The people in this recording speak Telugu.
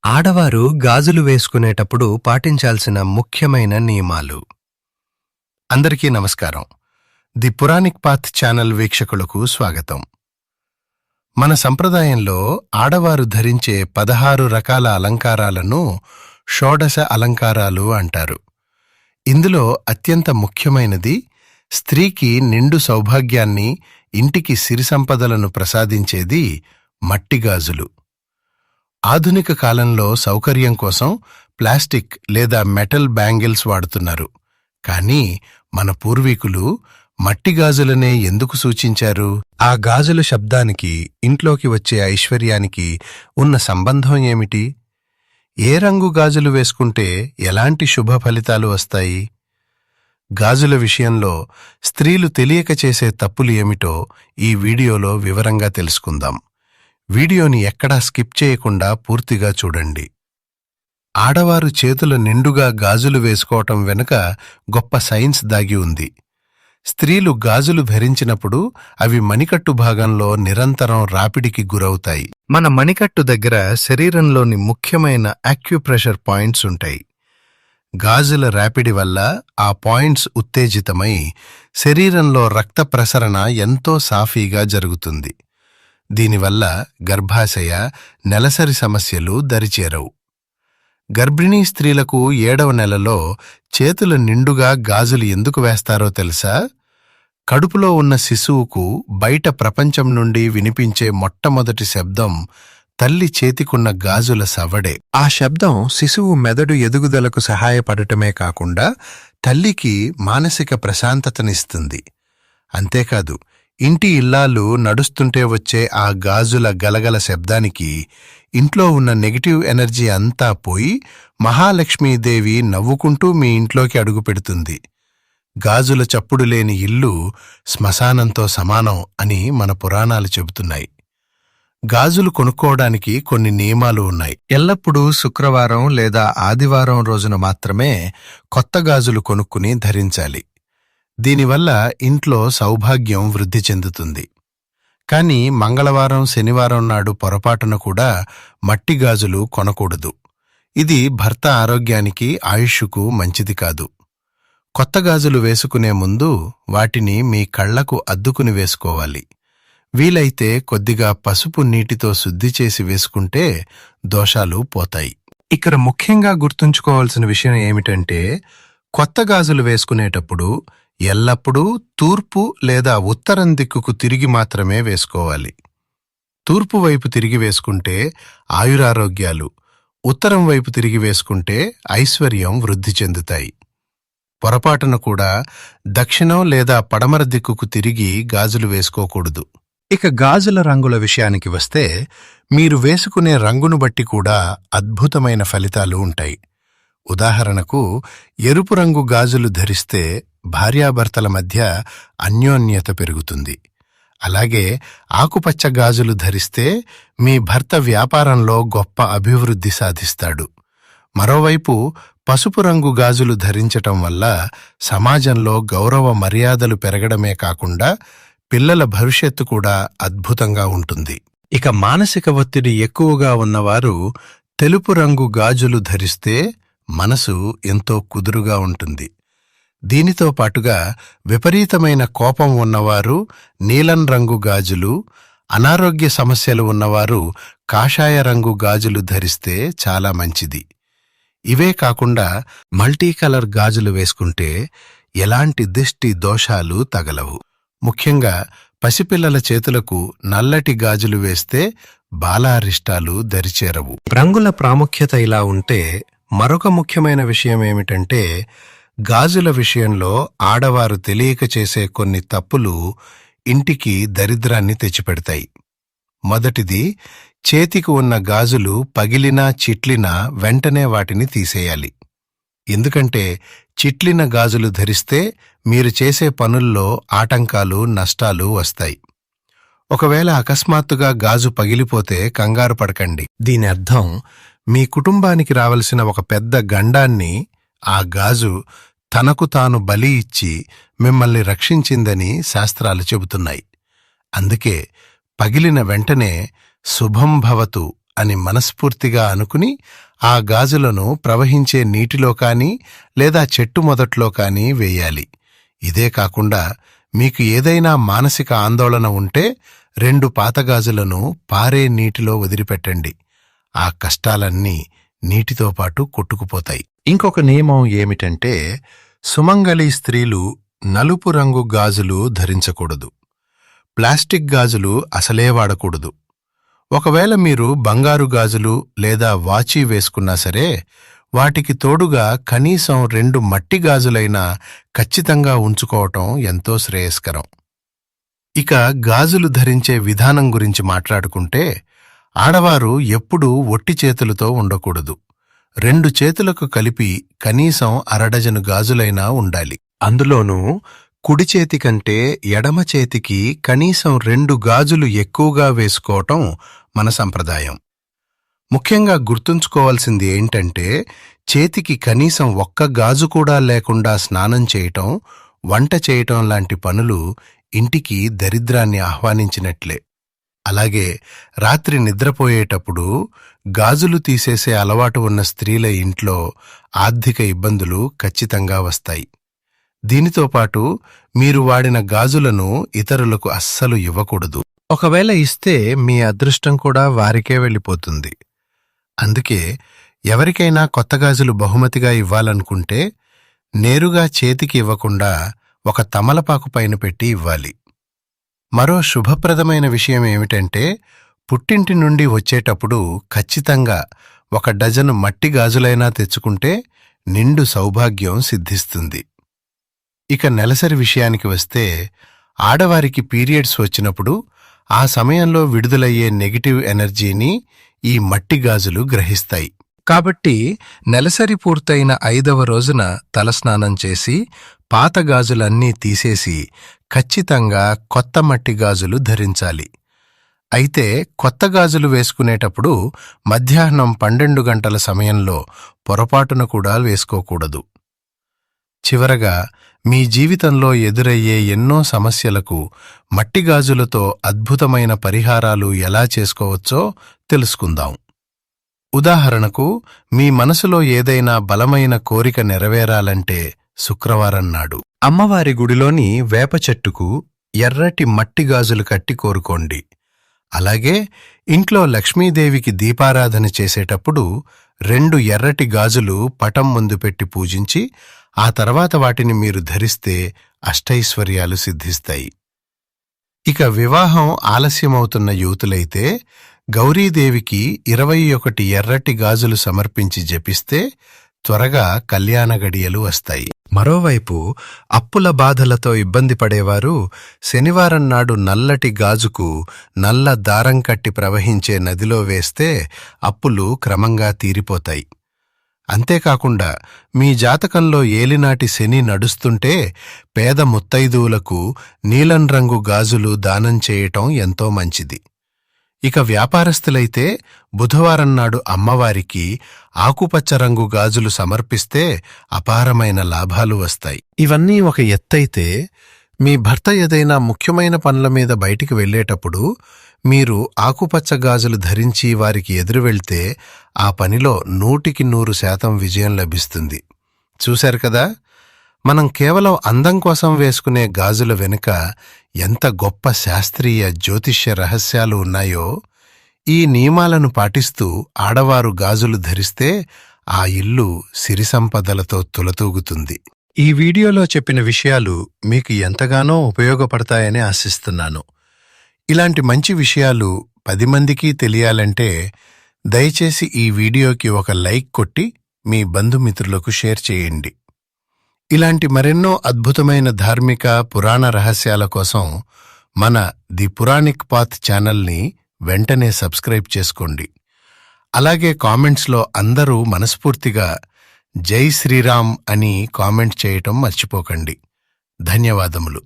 ఆడవారు గాజులు వేసుకునేటప్పుడు పాటించాల్సిన ముఖ్యమైన నియమాలు. అందరికీ నమస్కారం. ది పురాణిక్ పాత్ ఛానల్ వీక్షకులకు స్వాగతం. మన సంప్రదాయంలో ఆడవారు ధరించే 16 రకాల అలంకారాలను షోడశ అలంకారాలు అంటారు. ఇందులో అత్యంత ముఖ్యమైనది స్త్రీకి నిండు సౌభాగ్యాన్ని, ఇంటికి సిరి సంపదలను ప్రసాదించేది మట్టిగాజులు. ఆధునిక కాలంలో సౌకర్యం కోసం ప్లాస్టిక్ లేదా మెటల్ బ్యాంగిల్స్ వాడుతున్నారు. కానీ మన పూర్వీకులు మట్టిగాజులనే ఎందుకు సూచించారు? ఆ గాజుల శబ్దానికి, ఇంట్లోకి వచ్చే ఐశ్వర్యానికి ఉన్న సంబంధం ఏమిటి? ఏ రంగు గాజులు వేసుకుంటే ఎలాంటి శుభ ఫలితాలు వస్తాయి? గాజుల విషయంలో స్త్రీలు తెలియక చేసే తప్పులు ఏమిటో ఈ వీడియోలో వివరంగా తెలుసుకుందాం. వీడియోని ఎక్కడా స్కిప్ చేయకుండా పూర్తిగా చూడండి. ఆడవారు చేతుల నిండుగా గాజులు వేసుకోవటం వెనుక గొప్ప సైన్స్ దాగి ఉంది. స్త్రీలు గాజులు ధరించినప్పుడు అవి మణికట్టు భాగంలో నిరంతరం రాపిడికి గురవుతాయి. మన మణికట్టు దగ్గర శరీరంలోని ముఖ్యమైన యాక్యుప్రెషర్ పాయింట్స్ ఉంటాయి. గాజుల రాపిడి వల్ల ఆ పాయింట్స్ ఉత్తేజితమై శరీరంలో రక్త ప్రసరణ ఎంతో సాఫీగా జరుగుతుంది. దీనివల్ల గర్భాశయ, నెలసరి సమస్యలు దరిచేరవు. గర్భిణీ స్త్రీలకు 7వ నెలలో చేతుల నిండుగా గాజులు ఎందుకు వేస్తారో తెలుసా? కడుపులో ఉన్న శిశువుకు బయట ప్రపంచం నుండి వినిపించే మొట్టమొదటి శబ్దం తల్లి చేతికున్న గాజుల సవ్వడే. ఆ శబ్దం శిశువు మెదడు ఎదుగుదలకు సహాయపడటమే కాకుండా తల్లికి మానసిక ప్రశాంతతనిస్తుంది. అంతేకాదు, ఇంటి ఇల్లాలు నడుస్తుంటే వచ్చే ఆ గాజుల గలగల శబ్దానికి ఇంట్లో ఉన్న నెగిటివ్ ఎనర్జీ అంతా పోయి మహాలక్ష్మీదేవి నవ్వుకుంటూ మీ ఇంట్లోకి అడుగుపెడుతుంది. గాజుల చప్పుడు లేని ఇల్లు శ్మశానంతో సమానం అని మన పురాణాలు చెబుతున్నాయి. గాజులు కొనుక్కోవడానికి కొన్ని నియమాలు ఉన్నాయి. ఎల్లప్పుడూ శుక్రవారం లేదా ఆదివారం రోజున మాత్రమే కొత్త గాజులు కొనుక్కుని ధరించాలి. దీనివల్ల ఇంట్లో సౌభాగ్యం వృద్ధి చెందుతుంది. కానీ మంగళవారం, శనివారం నాడు పొరపాటున కూడా మట్టి గాజులు కొనకూడదు. ఇది భర్త ఆరోగ్యానికి, ఆయుష్కు మంచిది కాదు. కొత్త గాజులు వేసుకునే ముందు వాటిని మీ కళ్లకు అద్దుకుని వేసుకోవాలి. వీలైతే కొద్దిగా పసుపు నీటితో శుద్ధి చేసి వేసుకుంటే దోషాలు పోతాయి. ఇక్కడ ముఖ్యంగా గుర్తుంచుకోవాల్సిన విషయం ఏమిటంటే, కొత్త గాజులు వేసుకునేటప్పుడు ఎల్లప్పుడూ తూర్పు లేదా ఉత్తరం దిక్కుకు తిరిగి మాత్రమే వేసుకోవాలి. తూర్పు వైపు తిరిగి వేసుకుంటే ఆయురారోగ్యాలు, ఉత్తరం వైపు తిరిగి వేసుకుంటే ఐశ్వర్యం వృద్ధి చెందుతాయి. పొరపాటున కూడా దక్షిణం లేదా పడమర దిక్కుకు తిరిగి గాజులు వేసుకోకూడదు. ఇక గాజుల రంగుల విషయానికి వస్తే, మీరు వేసుకునే రంగును బట్టి కూడా అద్భుతమైన ఫలితాలు ఉంటాయి. ఉదాహరణకు, ఎరుపు రంగు గాజులు ధరిస్తే భార్యాభర్తల మధ్య అన్యోన్యత పెరుగుతుంది. అలాగే ఆకుపచ్చ గాజులు ధరిస్తే మీ భర్త వ్యాపారంలో గొప్ప అభివృద్ధి సాధిస్తాడు. మరోవైపు పసుపు రంగు గాజులు ధరించటం వల్ల సమాజంలో గౌరవ మర్యాదలు పెరగడమే కాకుండా పిల్లల భవిష్యత్తు కూడా అద్భుతంగా ఉంటుంది. ఇక మానసిక ఒత్తిడి ఎక్కువగా ఉన్నవారు తెలుపు రంగు గాజులు ధరిస్తే మనసు ఎంతో కుదురుగా ఉంటుంది. దీనితో పాటుగా విపరీతమైన కోపం ఉన్నవారు నీలం రంగు గాజులు, అనారోగ్య సమస్యలు ఉన్నవారు కాషాయ రంగు గాజులు ధరిస్తే చాలా మంచిది. ఇవే కాకుండా మల్టీ కలర్ గాజులు వేసుకుంటే ఎలాంటి దిష్టి దోషాలు తగలవు. ముఖ్యంగా పసిపిల్లల చేతులకు నల్లటి గాజులు వేస్తే బాలారిష్టాలు దరిచేరవు. రంగుల ప్రాముఖ్యత ఇలా ఉంటే, మరొక ముఖ్యమైన విషయం ఏమిటంటే, గాజుల విషయంలో ఆడవారు తెలియక చేసే కొన్ని తప్పులు ఇంటికి దరిద్రాన్ని తెచ్చిపెడతాయి. మొదటిది, చేతికి ఉన్న గాజులు పగిలినా చిట్లినా వెంటనే వాటిని తీసేయాలి. ఎందుకంటే చిట్లిన గాజులు ధరిస్తే మీరు చేసే పనుల్లో ఆటంకాలు, నష్టాలు వస్తాయి. ఒకవేళ అకస్మాత్తుగా గాజు పగిలిపోతే కంగారు పడకండి. దీని అర్థం మీ కుటుంబానికి రావలసిన ఒక పెద్ద గండాన్ని ఆ గాజు తనకు తాను బలి ఇచ్చి మిమ్మల్ని రక్షించిందని శాస్త్రాలు చెబుతున్నాయి. అందుకే పగిలిన వెంటనే శుభం భవతు అని మనస్ఫూర్తిగా అనుకుని ఆ గాజులను ప్రవహించే నీటిలో కానీ లేదా చెట్టు మొదట్లో కానీ వేయాలి. ఇదే కాకుండా మీకు ఏదైనా మానసిక ఆందోళన ఉంటే 2 పాత గాజులను పారే నీటిలో వదిలిపెట్టండి. ఆ కష్టాలన్నీ నీటితో పాటు కొట్టుకుపోతాయి. ఇంకొక నియమం ఏమిటంటే, సుమంగళి స్త్రీలు నలుపు రంగు గాజులు ధరించకూడదు. ప్లాస్టిక్ గాజులు అసలే వాడకూడదు. ఒకవేళ మీరు బంగారు గాజులు లేదా వాచీ వేసుకున్నా సరే, వాటికి తోడుగా కనీసం 2 మట్టి గాజులైనా ఖచ్చితంగా ఉంచుకోవటం ఎంతో శ్రేయస్కరం. ఇక గాజులు ధరించే విధానం గురించి మాట్లాడుకుంటే, ఆడవారు ఎప్పుడూ ఒట్టి చేతులతో ఉండకూడదు. 2 చేతులకు కలిపి కనీసం అరడజను గాజులైనా ఉండాలి. అందులోనూ కుడి చేతి కంటే ఎడమ చేతికి కనీసం 2 గాజులు ఎక్కువగా వేసుకోవటం మన సంప్రదాయం. ముఖ్యంగా గుర్తుంచుకోవాల్సింది ఏంటంటే, చేతికి కనీసం 1 గాజు కూడా లేకుండా స్నానం చేయటం, వంట చేయటం లాంటి పనులు ఇంటికి దరిద్రాన్ని ఆహ్వానించినట్లే. అలాగే రాత్రి నిద్రపోయేటప్పుడు గాజులు తీసేసే అలవాటు ఉన్న స్త్రీల ఇంట్లో ఆర్థిక ఇబ్బందులు ఖచ్చితంగా వస్తాయి. దీనితో పాటు మీరు వాడిన గాజులను ఇతరులకు అస్సలు ఇవ్వకూడదు. ఒకవేళ ఇస్తే మీ అదృష్టం కూడా వారికే వెళ్ళిపోతుంది. అందుకే ఎవరికైనా కొత్త గాజులు బహుమతిగా ఇవ్వాలనుకుంటే నేరుగా చేతికి ఇవ్వకుండా ఒక తమలపాకు పైన పెట్టి ఇవ్వాలి. మరో శుభప్రదమైన విషయం ఏమిటంటే, పుట్టింటి నుండి వచ్చేటప్పుడు ఖచ్చితంగా 1 డజను మట్టి గాజులైనా తెచ్చుకుంటే నిండు సౌభాగ్యం సిద్ధిస్తుంది. ఇక నెలసరి విషయానికి వస్తే, ఆడవారికి పీరియడ్స్ వచ్చినప్పుడు ఆ సమయంలో విడుదలయ్యే నెగిటివ్ ఎనర్జీని ఈ మట్టి గాజులు గ్రహిస్తాయి. కాబట్టి నెలసరి పూర్తయిన 5వ రోజున తలస్నానం చేసి పాత గాజులన్నీ తీసేసి ఖచ్చితంగా కొత్త మట్టి గాజులు ధరించాలి. అయితే కొత్త గాజులు వేసుకునేటప్పుడు మధ్యాహ్నం 12 గంటల సమయంలో పొరపాటున కూడా వేసుకోకూడదు. చివరగా మీ జీవితంలో ఎదురయ్యే ఎన్నో సమస్యలకు మట్టి గాజులతో అద్భుతమైన పరిహారాలు ఎలా చేసుకోవచ్చో తెలుసుకుందాం. ఉదాహరణకు, మీ మనసులో ఏదైనా బలమైన కోరిక నెరవేరాలంటే శుక్రవారం నాడు అమ్మవారి గుడిలోని వేప చెట్టుకు ఎర్రటి మట్టి గాజులు కట్టి కోరుకోండి. అలాగే ఇంట్లో లక్ష్మీదేవికి దీపారాధన చేసేటప్పుడు 2 ఎర్రటి గాజులు పటం ముందు పెట్టి పూజించి ఆ తర్వాత వాటిని మీరు ధరిస్తే అష్టైశ్వర్యాలు సిద్ధిస్తాయి. ఇక వివాహం ఆలస్యమవుతున్న యువతులైతే గౌరీదేవికి 21 ఎర్రటి గాజులు సమర్పించి జపిస్తే త్వరగా కళ్యాణ గడియలు వస్తాయి. మరోవైపు అప్పుల బాధలతో ఇబ్బంది పడేవారు శనివారం నాడు నల్లటి గాజుకు నల్ల దారం కట్టి ప్రవహించే నదిలో వేస్తే అప్పులు క్రమంగా తీరిపోతాయి. అంతేకాకుండా మీ జాతకంలో ఏలినాటి శని నడుస్తుంటే పేద ముత్తైదువులకు నీలం రంగు గాజులు దానం చేయటం ఎంతో మంచిది. ఇక వ్యాపారస్తులైతే బుధవారం నాడు అమ్మవారికి ఆకుపచ్చ రంగు గాజులు సమర్పిస్తే అపారమైన లాభాలు వస్తాయి. ఇవన్నీ ఒక ఎత్తైతే, మీ భర్త ఏదైనా ముఖ్యమైన పనుల మీద బయటికి వెళ్లేటప్పుడు మీరు ఆకుపచ్చ గాజులు ధరించి వారికి ఎదురు వెళ్తే ఆ పనిలో 100% విజయం లభిస్తుంది. చూశారు కదా, మనం కేవలం అందం కోసం వేసుకునే గాజుల వెనుక ఎంత గొప్ప శాస్త్రీయ జ్యోతిష్య రహస్యాలు ఉన్నాయో. ఈ నియమాలను పాటిస్తూ ఆడవారు గాజులు ధరిస్తే ఆ ఇల్లు సిరి సంపదలతో తులతూగుతుంది. ఈ వీడియోలో చెప్పిన విషయాలు మీకు ఎంతగానో ఉపయోగపడతాయని ఆశిస్తున్నాను. ఇలాంటి మంచి విషయాలు 10 మందికి తెలియాలంటే దయచేసి ఈ వీడియోకి ఒక లైక్ కొట్టి మీ బంధుమిత్రులకు షేర్ చేయండి. ఇలాంటి మరెన్నో అద్భుతమైన ధార్మిక పురాణ రహస్యాల కోసం మన ది పురాణిక్ పాత్ ఛానల్ని వెంటనే సబ్స్క్రైబ్ చేసుకోండి. అలాగే కామెంట్స్లో అందరూ మనస్ఫూర్తిగా జై శ్రీరామ్ అని కామెంట్ చేయటం మర్చిపోకండి. ధన్యవాదములు.